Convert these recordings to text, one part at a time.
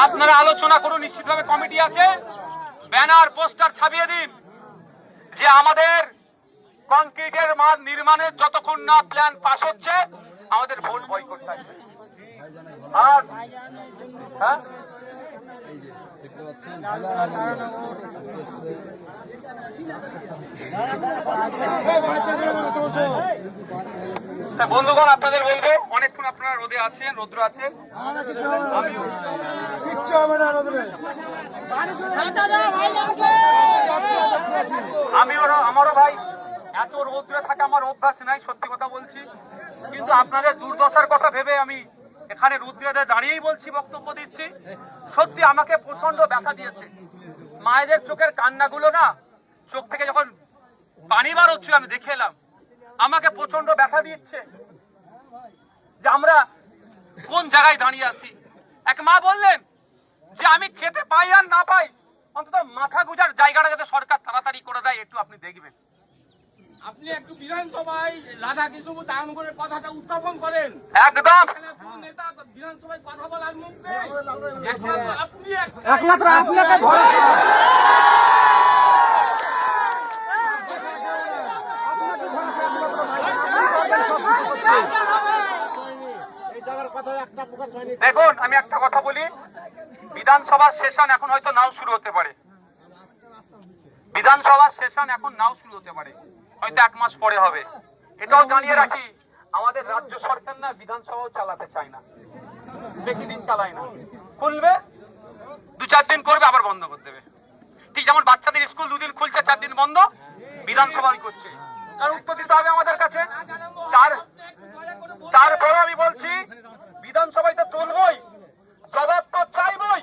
আপনারা আলোচনা করুন, নিশ্চিতভাবে কমিটি আছে, ব্যানার পোস্টার ছাপিয়ে দিন যে আমাদের কংক্রিটের মাঠ নির্মাণের যতক্ষণ না প্ল্যান পাস হচ্ছে আমাদের ভোট বয়কট থাকবে। আর হ্যাঁ, বন্ধুগণ আপনাদের বলবো, অনেকক্ষণ আপনারা রোদে আছেন, রৌদ্র আছেন, আমারও ভাই এত রৌদ্রে থাকে আমার অভ্যাস নাই, সত্যি কথা বলছি, কিন্তু আপনাদের দুর্দশার কথা ভেবে আমি এখানে রৌদ্রে দাঁড়িয়েই বলছি, বক্তব্য দিচ্ছি। সত্যি আমাকে প্রচন্ড ব্যথা দিয়েছে, মায়েদের চোখের কান্নাগুলো না, চোখ থেকে যখন পানি বার হচ্ছিল আমি দেখে এলাম, আমাকে প্রচন্ড ব্যথা দিচ্ছে যে আমরা কোন জায়গায় দাঁড়িয়ে আছি। এক মা বললেন যে আমি খেতে পাই আর না পাই, অন্তত মাথা গুজার জায়গাটা যাতে সরকার তাড়াতাড়ি করে দেয়, একটু আপনি দেখবেন। আপনি একটু বিধানসভায় রাধা কৃষ্ণ দানগরের কথাটা উত্থাপন করেন। একদম নেতা বিধানসভায় কথা বলার মুখ নেই, আপনি একমাত্র আপনাকে ভরসা। দেখুন আমি একটা কথা বলি, বিধানসভার সেশন এখন হয়তো নাও শুরু হতে পারে, বিধানসভার সেশন এখন নাও শুরু হতে পারে, হয়তো 1 মাস পরে হবে। এটাও জানিয়ে রাখি, আমাদের রাজ্য সরকার না বিধানসভাও চালাতে চায় না, বেশি দিন চালায় না, খুলবে 2-4 দিন করবে আবার বন্ধ করে দেবে। ঠিক যেমন বাচ্চাদের স্কুল 2 দিন খুলছে 4 দিন বন্ধ, বিধানসভাই করছে, তার উত্তর দিতে হবে আমাদের কাছে। তারপরে আমি বলছি বিধানসভায় তো তুলবই, জবাব তো চাইবই,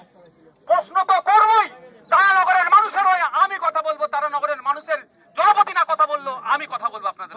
প্রশ্ন তো করবই। তারানগরের মানুষের হয়ে আমি কথা বলবো, তারানগরের মানুষের জনপতি না কথা বললো আমি কথা বলবো আপনাদের।